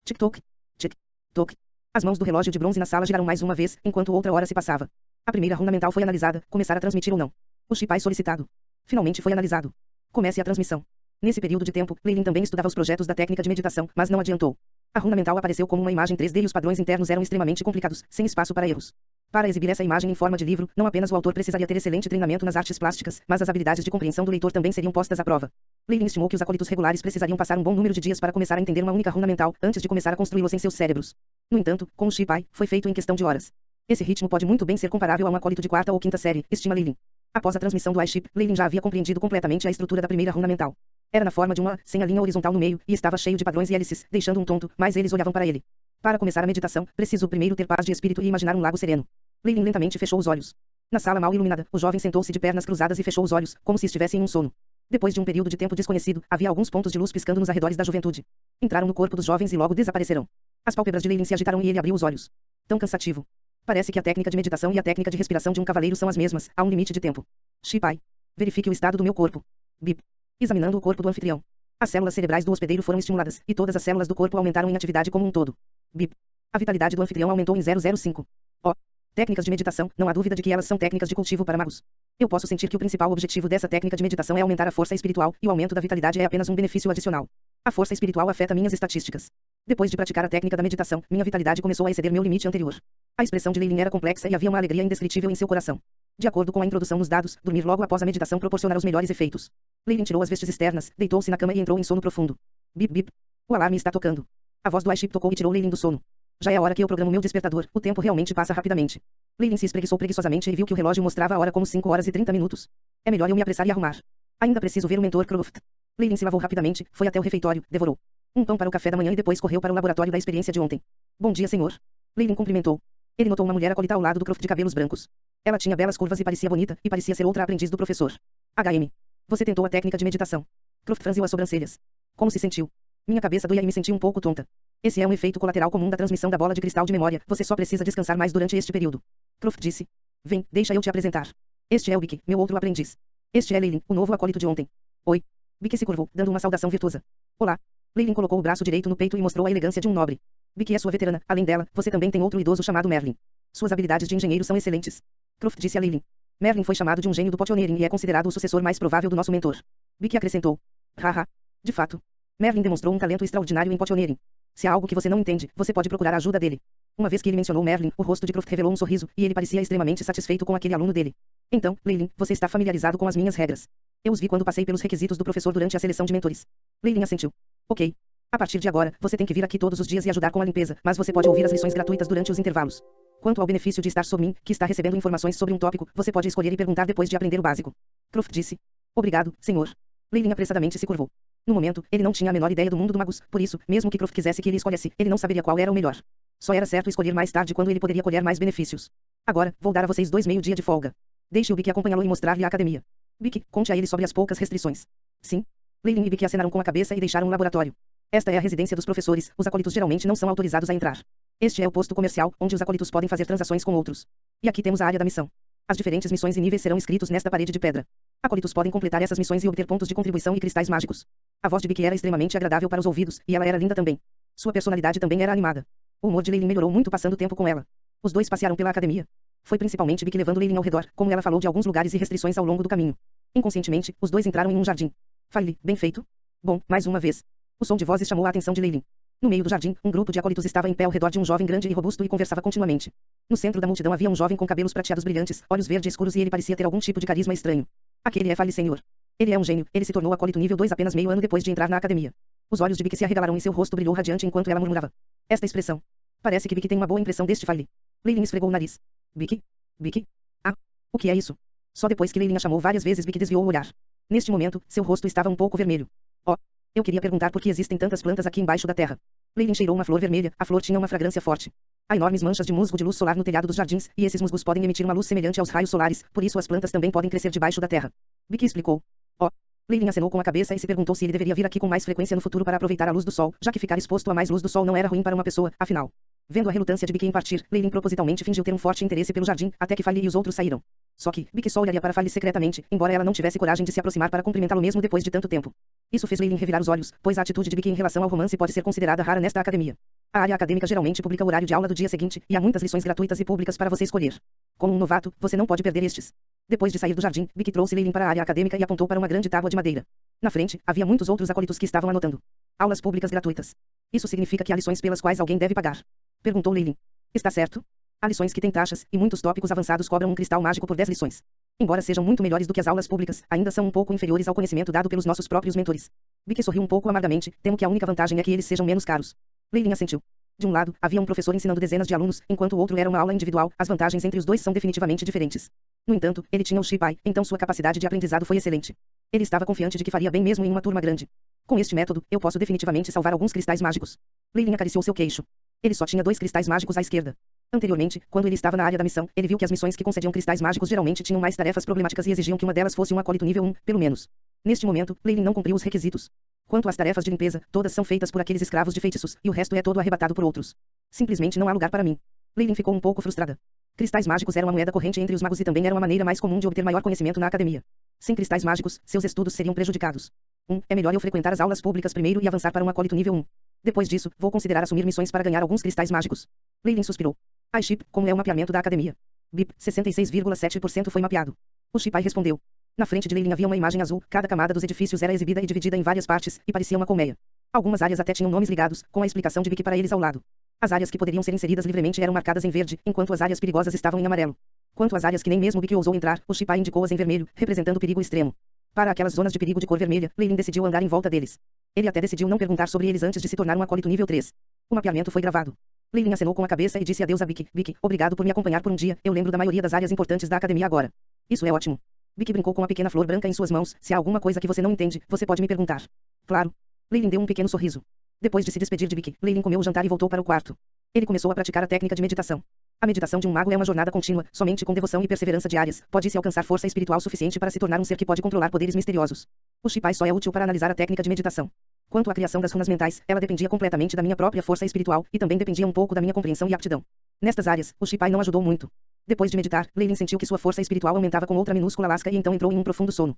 Tic-toc. Tic-toc. As mãos do relógio de bronze na sala giraram mais uma vez, enquanto outra hora se passava. A primeira runa mental foi analisada, começar a transmitir ou não. O Shipai solicitado. Finalmente foi analisado. Comece a transmissão. Nesse período de tempo, Leilin também estudava os projetos da técnica de meditação, mas não adiantou. A runa mental apareceu como uma imagem 3D e os padrões internos eram extremamente complicados, sem espaço para erros. Para exibir essa imagem em forma de livro, não apenas o autor precisaria ter excelente treinamento nas artes plásticas, mas as habilidades de compreensão do leitor também seriam postas à prova. Leilin estimou que os acólitos regulares precisariam passar um bom número de dias para começar a entender uma única runa mental, antes de começar a construí-los em seus cérebros. No entanto, com o Shipai, foi feito em questão de horas. Esse ritmo pode muito bem ser comparável a um acólito de quarta ou quinta série, estima Leilin. Após a transmissão do I-Chip, Leilin já havia compreendido completamente a estrutura da primeira runa mental. Era na forma de uma, sem a linha horizontal no meio, e estava cheio de padrões e hélices, deixando um tonto, mas eles olhavam para ele. Para começar a meditação, preciso primeiro ter paz de espírito e imaginar um lago sereno. Leilin lentamente fechou os olhos. Na sala mal iluminada, o jovem sentou-se de pernas cruzadas e fechou os olhos, como se estivesse em um sono. Depois de um período de tempo desconhecido, havia alguns pontos de luz piscando nos arredores da juventude. Entraram no corpo dos jovens e logo desapareceram. As pálpebras de Leilin se agitaram e ele abriu os olhos. Tão cansativo. Parece que a técnica de meditação e a técnica de respiração de um cavaleiro são as mesmas, há um limite de tempo. Shipai. Verifique o estado do meu corpo. Bip. Examinando o corpo do anfitrião. As células cerebrais do hospedeiro foram estimuladas, e todas as células do corpo aumentaram em atividade como um todo. Bip. A vitalidade do anfitrião aumentou em 005. Técnicas de meditação, não há dúvida de que elas são técnicas de cultivo para magos. Eu posso sentir que o principal objetivo dessa técnica de meditação é aumentar a força espiritual, e o aumento da vitalidade é apenas um benefício adicional. A força espiritual afeta minhas estatísticas. Depois de praticar a técnica da meditação, minha vitalidade começou a exceder meu limite anterior. A expressão de Leilin era complexa e havia uma alegria indescritível em seu coração. De acordo com a introdução nos dados, dormir logo após a meditação proporcionará os melhores efeitos. Leilin tirou as vestes externas, deitou-se na cama e entrou em sono profundo. Bip bip. O alarme está tocando. A voz do I-Chip tocou e tirou Leilin do sono. Já é a hora que eu programo meu despertador, o tempo realmente passa rapidamente. Leilin se espreguiçou preguiçosamente e viu que o relógio mostrava a hora como 5 horas e 30 minutos. É melhor eu me apressar e arrumar. Ainda preciso ver o mentor Croft. Leilin se lavou rapidamente, foi até o refeitório, devorou um pão para o café da manhã e depois correu para o laboratório da experiência de ontem. Bom dia, senhor. Leilin cumprimentou. Ele notou uma mulher acolhida ao lado do Croft de cabelos brancos. Ela tinha belas curvas e parecia bonita, e parecia ser outra aprendiz do professor. HM. Você tentou a técnica de meditação. Croft franziu as sobrancelhas. Como se sentiu? Minha cabeça doía e me senti um pouco tonta. Esse é um efeito colateral comum da transmissão da bola de cristal de memória, você só precisa descansar mais durante este período. Croft disse. Vem, deixa eu te apresentar. Este é o Bic, meu outro aprendiz. Este é Leilin, o novo acólito de ontem. Oi. Bic se curvou, dando uma saudação virtuosa. Olá. Leilin colocou o braço direito no peito e mostrou a elegância de um nobre. Bic é sua veterana, além dela, você também tem outro idoso chamado Merlin. Suas habilidades de engenheiro são excelentes. Croft disse a Leilin. Merlin foi chamado de um gênio do Potioneering e é considerado o sucessor mais provável do nosso mentor. Bic acrescentou. Haha. De fato. Merlin demonstrou um talento extraordinário em Potioneering. Se há algo que você não entende, você pode procurar a ajuda dele. Uma vez que ele mencionou Merlin, o rosto de Croft revelou um sorriso, e ele parecia extremamente satisfeito com aquele aluno dele. Então, Leilin, você está familiarizado com as minhas regras. Eu os vi quando passei pelos requisitos do professor durante a seleção de mentores. Leilin assentiu. Ok. A partir de agora, você tem que vir aqui todos os dias e ajudar com a limpeza, mas você pode ouvir as lições gratuitas durante os intervalos. Quanto ao benefício de estar sob mim, que está recebendo informações sobre um tópico, você pode escolher e perguntar depois de aprender o básico. Croft disse. Obrigado, senhor. Leilin apressadamente se curvou. No momento, ele não tinha a menor ideia do mundo do magus, por isso, mesmo que Croft quisesse que ele escolhesse, ele não saberia qual era o melhor. Só era certo escolher mais tarde quando ele poderia colher mais benefícios. Agora, vou dar a vocês 2 meio-dia de folga. Deixe o Bic acompanhá-lo e mostrar-lhe a academia. Bic, conte a ele sobre as poucas restrições. Sim. Leilin e Bic acenaram com a cabeça e deixaram o laboratório. Esta é a residência dos professores, os acólitos geralmente não são autorizados a entrar. Este é o posto comercial, onde os acólitos podem fazer transações com outros. E aqui temos a área da missão. As diferentes missões e níveis serão escritos nesta parede de pedra. Acólitos podem completar essas missões e obter pontos de contribuição e cristais mágicos. A voz de Bic era extremamente agradável para os ouvidos, e ela era linda também. Sua personalidade também era animada. O humor de Leilin melhorou muito passando tempo com ela. Os dois passearam pela academia. Foi principalmente Bic levando Leilin ao redor, como ela falou de alguns lugares e restrições ao longo do caminho. Inconscientemente, os dois entraram em um jardim. Fale, bem feito? Bom, mais uma vez. O som de vozes chamou a atenção de Leilin. No meio do jardim, um grupo de acólitos estava em pé ao redor de um jovem grande e robusto e conversava continuamente. No centro da multidão havia um jovem com cabelos prateados brilhantes, olhos verdes escuros e ele parecia ter algum tipo de carisma estranho. Aquele é Fale, senhor. Ele é um gênio, ele se tornou acólito nível 2 apenas meio ano depois de entrar na academia. Os olhos de Bic se arregalaram e seu rosto brilhou radiante enquanto ela murmurava. Esta expressão. Parece que Bic tem uma boa impressão deste Fale. Leilin esfregou o nariz. Bic? Bic? Ah, o que é isso? Só depois que Leilin a chamou várias vezes Bic desviou o olhar. Neste momento, seu rosto estava um pouco vermelho. Oh, eu queria perguntar por que existem tantas plantas aqui embaixo da terra. Leilin cheirou uma flor vermelha, a flor tinha uma fragrância forte. Há enormes manchas de musgo de luz solar no telhado dos jardins, e esses musgos podem emitir uma luz semelhante aos raios solares, por isso as plantas também podem crescer debaixo da terra. Bic explicou. Oh. Leilin acenou com a cabeça e se perguntou se ele deveria vir aqui com mais frequência no futuro para aproveitar a luz do sol, já que ficar exposto a mais luz do sol não era ruim para uma pessoa, afinal. Vendo a relutância de Bic em partir, Leilin propositalmente fingiu ter um forte interesse pelo jardim, até que Fale e os outros saíram. Só que, Bic só olharia para Fale secretamente, embora ela não tivesse coragem de se aproximar para cumprimentá-lo mesmo depois de tanto tempo. Isso fez Leilin revirar os olhos, pois a atitude de Bic em relação ao romance pode ser considerada rara nesta academia. A área acadêmica geralmente publica o horário de aula do dia seguinte, e há muitas lições gratuitas e públicas para você escolher. Como um novato, você não pode perder estes. Depois de sair do jardim, Vicky trouxe Leilin para a área acadêmica e apontou para uma grande tábua de madeira. Na frente, havia muitos outros acólitos que estavam anotando. Aulas públicas gratuitas. Isso significa que há lições pelas quais alguém deve pagar. Perguntou Leilin. Está certo? Há lições que têm taxas, e muitos tópicos avançados cobram um cristal mágico por 10 lições. Embora sejam muito melhores do que as aulas públicas, ainda são um pouco inferiores ao conhecimento dado pelos nossos próprios mentores. Vicky sorriu um pouco amargamente, temo que a única vantagem é que eles sejam menos caros. Leilin assentiu. De um lado, havia um professor ensinando dezenas de alunos, enquanto o outro era uma aula individual, as vantagens entre os dois são definitivamente diferentes. No entanto, ele tinha o Shipai, então sua capacidade de aprendizado foi excelente. Ele estava confiante de que faria bem mesmo em uma turma grande. Com este método, eu posso definitivamente salvar alguns cristais mágicos. Leilin acariciou seu queixo. Ele só tinha 2 cristais mágicos à esquerda. Anteriormente, quando ele estava na área da missão, ele viu que as missões que concediam cristais mágicos geralmente tinham mais tarefas problemáticas e exigiam que uma delas fosse um acólito nível 1, pelo menos. Neste momento, Leilin não cumpriu os requisitos. Quanto às tarefas de limpeza, todas são feitas por aqueles escravos de feitiços, e o resto é todo arrebatado por outros. Simplesmente não há lugar para mim. Leilin ficou um pouco frustrada. Cristais mágicos eram a moeda corrente entre os magos e também era uma maneira mais comum de obter maior conhecimento na academia. Sem cristais mágicos, seus estudos seriam prejudicados. É melhor eu frequentar as aulas públicas primeiro e avançar para um acólito nível 1. Depois disso, vou considerar assumir missões para ganhar alguns cristais mágicos. Leilin suspirou. iChip, como é o mapeamento da academia? BIP, 66,7% foi mapeado. O Shipai respondeu. Na frente de Leilin havia uma imagem azul, cada camada dos edifícios era exibida e dividida em várias partes, e parecia uma colmeia. Algumas áreas até tinham nomes ligados, com a explicação de Vicky para eles ao lado. As áreas que poderiam ser inseridas livremente eram marcadas em verde, enquanto as áreas perigosas estavam em amarelo. Quanto às áreas que nem mesmo Vicky ousou entrar, o Shipai indicou-as em vermelho, representando perigo extremo. Para aquelas zonas de perigo de cor vermelha, Leilin decidiu andar em volta deles. Ele até decidiu não perguntar sobre eles antes de se tornar um acólito nível 3. O mapeamento foi gravado. Leilin acenou com a cabeça e disse adeus a Vicky. Vicky, obrigado por me acompanhar por um dia, eu lembro da maioria das áreas importantes da academia agora. Isso é ótimo. Vicky brincou com a pequena flor branca em suas mãos, se há alguma coisa que você não entende, você pode me perguntar. Claro. Leilin deu um pequeno sorriso. Depois de se despedir de Vicky, Leilin comeu o jantar e voltou para o quarto. Ele começou a praticar a técnica de meditação. A meditação de um mago é uma jornada contínua, somente com devoção e perseverança diárias, pode-se alcançar força espiritual suficiente para se tornar um ser que pode controlar poderes misteriosos. O Shipai só é útil para analisar a técnica de meditação. Quanto à criação das runas mentais, ela dependia completamente da minha própria força espiritual, e também dependia um pouco da minha compreensão e aptidão. Nestas áreas, o Shipai não ajudou muito. Depois de meditar, Leilin sentiu que sua força espiritual aumentava com outra minúscula lasca e então entrou em um profundo sono.